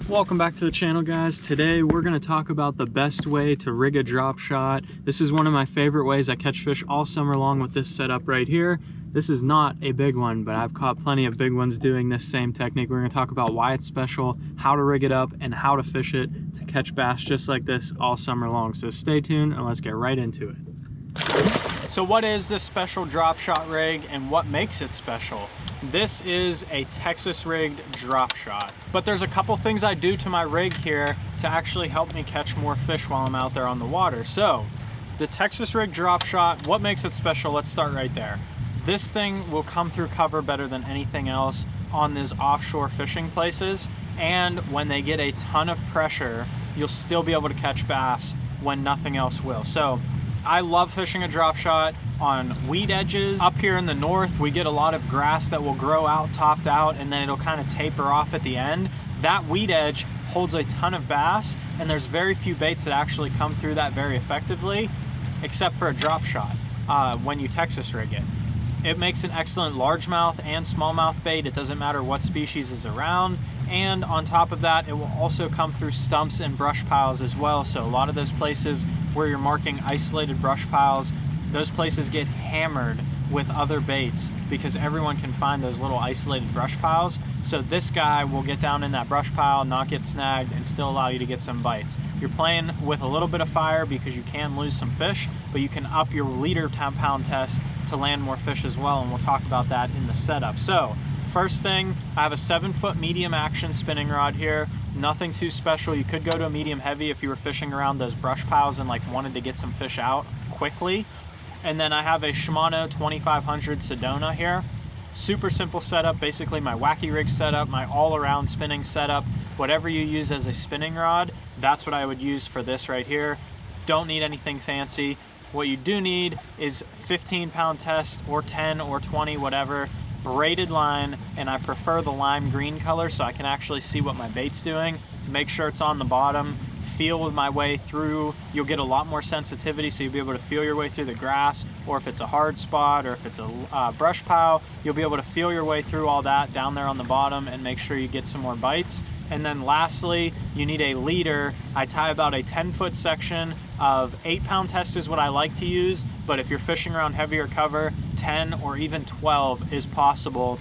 Welcome back to the channel, guys. Today we're going to talk about the best way to rig a drop shot. This is one of my favorite ways I catch fish all summer long with this setup right here. This is not a big one, but I've caught plenty of big ones doing this same technique. We're going to talk about why it's special, how to rig it up, and how to fish it to catch bass just like this all summer long. So stay tuned and let's get right into it. So what is this special drop shot rig and what makes it special? This is a Texas rigged drop shot, but there's a couple things I do to my rig here to actually help me catch more fish while I'm out there on the water. So the Texas rigged drop shot, what makes it special? Let's start right there. This thing will come through cover better than anything else on these offshore fishing places, and when they get a ton of pressure, you'll still be able to catch bass when nothing else will. So I love fishing a drop shot on weed edges. Up here in the north, we get a lot of grass that will grow out, topped out, and then it'll kind of taper off at the end. That weed edge holds a ton of bass, and there's very few baits that actually come through that very effectively, except for a drop shot when you Texas rig it. It makes an excellent largemouth and smallmouth bait. It doesn't matter what species is around. And on top of that, it will also come through stumps and brush piles as well. So a lot of those places where you're marking isolated brush piles, those places get hammered with other baits because everyone can find those little isolated brush piles. So this guy will get down in that brush pile, not get snagged, and still allow you to get some bites. You're playing with a little bit of fire because you can lose some fish, but you can up your leader pound test to land more fish as well, and we'll talk about that in the setup. So first thing, I have a 7-foot medium action spinning rod here. Nothing too special. You could go to a medium heavy if you were fishing around those brush piles and like wanted to get some fish out quickly. And then I have a Shimano 2500 Sedona here. Super simple setup, basically my wacky rig setup, my all-around spinning setup. Whatever you use as a spinning rod, that's what I would use for this right here. Don't need anything fancy. What you do need is 15-pound test or 10 or 20, whatever, braided line, and I prefer the lime green color so I can actually see what my bait's doing. Make sure it's on the bottom. Feel with my way through. You'll get a lot more sensitivity, so you'll be able to feel your way through the grass, or if it's a hard spot or if it's a brush pile, you'll be able to feel your way through all that down there on the bottom and make sure you get some more bites. And then lastly, you need a leader. I tie about a 10-foot section of 8-pound test is what I like to use, but if you're fishing around heavier cover, 10 or even 12 is possible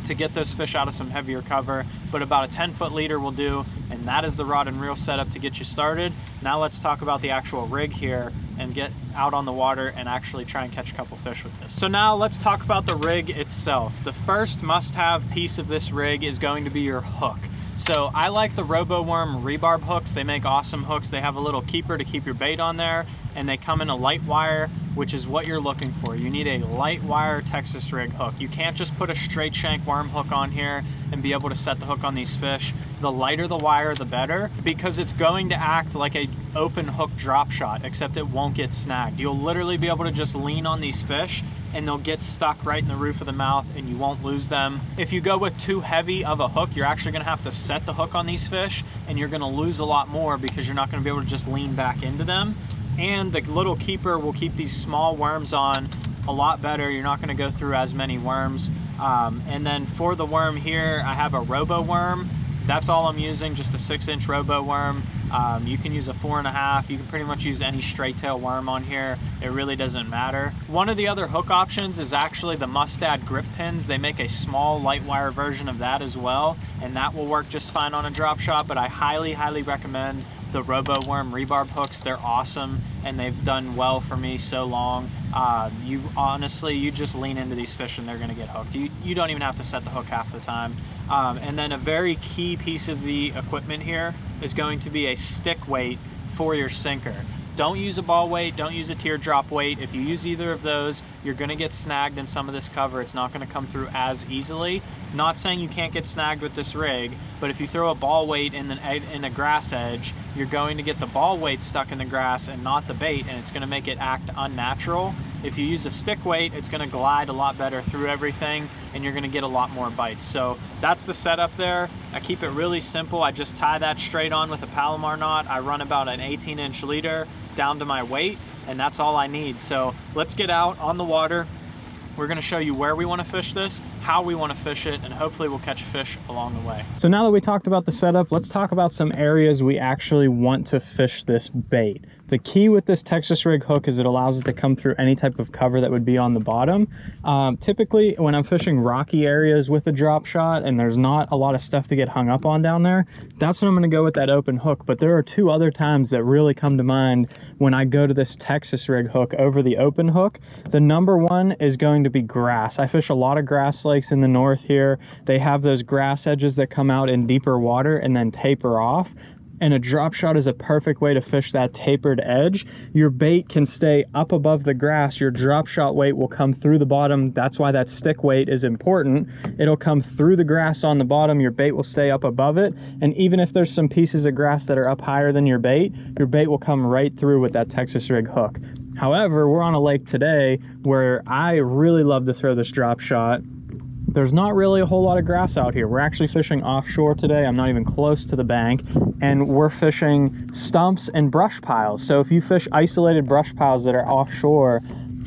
to get those fish out of some heavier cover, but about a 10-foot leader will do, and that is the rod and reel setup to get you started. Now let's talk about the actual rig here and get out on the water and actually try and catch a couple fish with this. So now let's talk about the rig itself. The first must-have piece of this rig is going to be your hook. So I like the RoboWorm rebarb hooks. They make awesome hooks. They have a little keeper to keep your bait on there, and they come in a light wire, which is what you're looking for. You need a light wire Texas rig hook. You can't just put a straight shank worm hook on here and be able to set the hook on these fish. The lighter the wire, the better, because it's going to act like a open hook drop shot, except it won't get snagged. You'll literally be able to just lean on these fish and they'll get stuck right in the roof of the mouth and you won't lose them. If you go with too heavy of a hook, you're actually gonna have to set the hook on these fish and you're gonna lose a lot more because you're not gonna be able to just lean back into them. And the little keeper will keep these small worms on a lot better. You're not gonna go through as many worms. And then for the worm here, I have a RoboWorm. That's all I'm using, just a 6-inch RoboWorm. You can use a 4.5. You can pretty much use any straight tail worm on here. It really doesn't matter. One of the other hook options is actually the Mustad grip pins. They make a small light wire version of that as well, and that will work just fine on a drop shot, but I highly, highly recommend the RoboWorm rebarb hooks. They're awesome, and they've done well for me so long. You honestly, you just lean into these fish and they're gonna get hooked. You don't even have to set the hook half the time. And then a very key piece of the equipment here is going to be a stick weight for your sinker. Don't use a ball weight, don't use a teardrop weight. If you use either of those, you're gonna get snagged in some of this cover. It's not gonna come through as easily. Not saying you can't get snagged with this rig, but if you throw a ball weight in a grass edge, you're going to get the ball weight stuck in the grass and not the bait, and it's gonna make it act unnatural. If you use a stick weight, it's gonna glide a lot better through everything and you're gonna get a lot more bites. So that's the setup there. I keep it really simple. I just tie that straight on with a Palomar knot. I run about an 18-inch leader down to my weight, and that's all I need. So let's get out on the water. We're gonna show you where we wanna fish this, how we want to fish it, and hopefully we'll catch fish along the way. So now that we talked about the setup, let's talk about some areas we actually want to fish this bait. The key with this Texas rig hook is it allows it to come through any type of cover that would be on the bottom. Typically, when I'm fishing rocky areas with a drop shot and there's not a lot of stuff to get hung up on down there, that's when I'm going to go with that open hook. But there are two other times that really come to mind when I go to this Texas rig hook over the open hook. The number one is going to be grass. I fish a lot of grass lakes in the north here. They have those grass edges that come out in deeper water and then taper off. And a drop shot is a perfect way to fish that tapered edge. Your bait can stay up above the grass. Your drop shot weight will come through the bottom. That's why that stick weight is important. It'll come through the grass on the bottom. Your bait will stay up above it. And even if there's some pieces of grass that are up higher than your bait will come right through with that Texas rig hook. However, we're on a lake today where I really love to throw this drop shot. There's not really a whole lot of grass out here. We're actually fishing offshore today. I'm not even close to the bank, and we're fishing stumps and brush piles. So if you fish isolated brush piles that are offshore,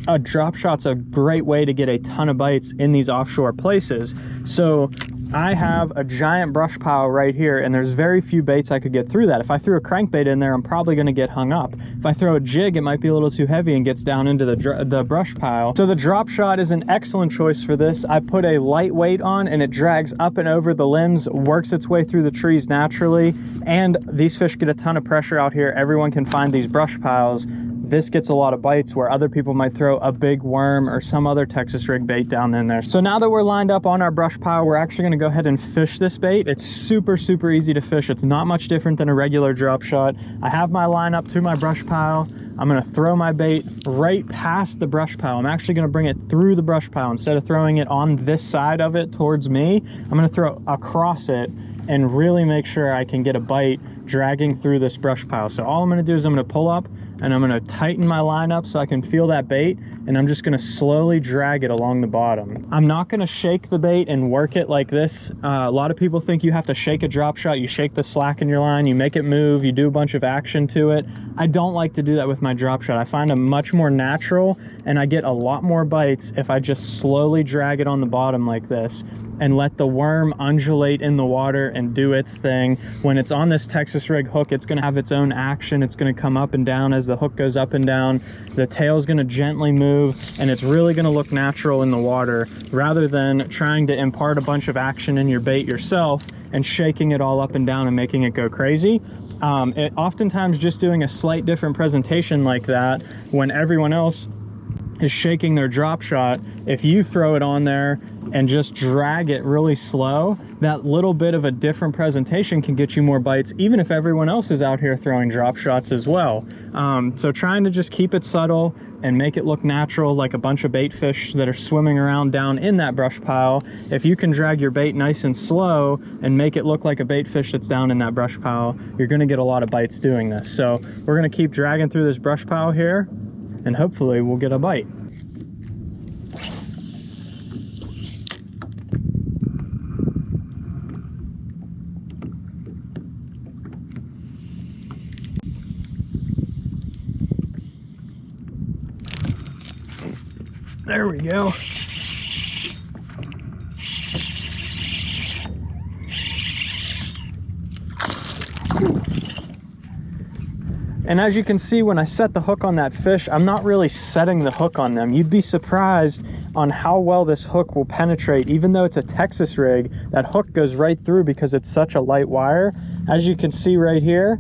a drop shot's a great way to get a ton of bites in these offshore places. So I have a giant brush pile right here, and there's very few baits I could get through that. If I threw a crankbait in there, I'm probably going to get hung up. If I throw a jig, it might be a little too heavy and gets down into the brush pile. So the drop shot is an excellent choice for this. I put a light weight on, and it drags up and over the limbs, works its way through the trees naturally, and these fish get a ton of pressure out here. Everyone can find these brush piles. This gets a lot of bites where other people might throw a big worm or some other Texas rig bait down in there. So now that we're lined up on our brush pile, we're actually going to go ahead and fish this bait. It's super, super easy to fish. It's not much different than a regular drop shot. I have my line up to my brush pile. I'm going to throw my bait right past the brush pile. I'm actually going to bring it through the brush pile. Instead of throwing it on this side of it towards me, I'm going to throw across it and really make sure I can get a bite dragging through this brush pile. So all I'm going to do is I'm going to pull up and I'm going to tighten my line up so I can feel that bait, and I'm just going to slowly drag it along the bottom. I'm not going to shake the bait and work it like this. A lot of people think you have to shake a drop shot. You shake the slack in your line, you make it move, you do a bunch of action to it. I don't like to do that with my drop shot. I find them much more natural, and I get a lot more bites if I just slowly drag it on the bottom like this and let the worm undulate in the water and do its thing. When it's on this Texas rig hook, it's going to have its own action. It's going to come up and down as the hook goes up and down. The tail is going to gently move, and it's really going to look natural in the water rather than trying to impart a bunch of action in your bait yourself and shaking it all up and down and making it go crazy. Oftentimes just doing a slight different presentation like that when everyone else is shaking their drop shot, if you throw it on there and just drag it really slow, that little bit of a different presentation can get you more bites, even if everyone else is out here throwing drop shots as well. So trying to just keep it subtle and make it look natural, like a bunch of bait fish that are swimming around down in that brush pile. If you can drag your bait nice and slow and make it look like a bait fish that's down in that brush pile, you're going to get a lot of bites doing this. So we're going to keep dragging through this brush pile here, and hopefully we'll get a bite. There we go. And as you can see, when I set the hook on that fish, I'm not really setting the hook on them. You'd be surprised on how well this hook will penetrate. Even though it's a Texas rig, that hook goes right through because it's such a light wire. As you can see right here,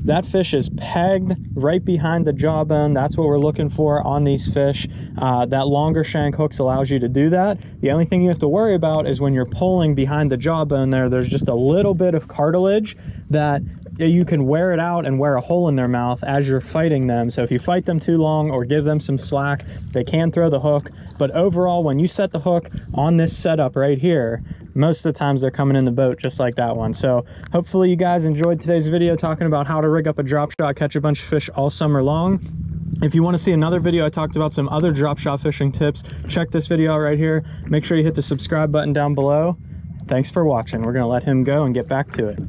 that fish is pegged right behind the jawbone. That's what we're looking for on these fish. That longer shank hooks allows you to do that. The only thing you have to worry about is when you're pulling behind the jawbone there's just a little bit of cartilage that you can wear it out and wear a hole in their mouth as you're fighting them. So if you fight them too long or give them some slack, they can throw the hook. But overall, when you set the hook on this setup right here, most of the times they're coming in the boat just like that one. So hopefully you guys enjoyed today's video talking about how to rig up a drop shot, catch a bunch of fish all summer long. If you want to see another video, I talked about some other drop shot fishing tips. Check this video out right here. Make sure you hit the subscribe button down below. Thanks for watching. We're going to let him go and get back to it.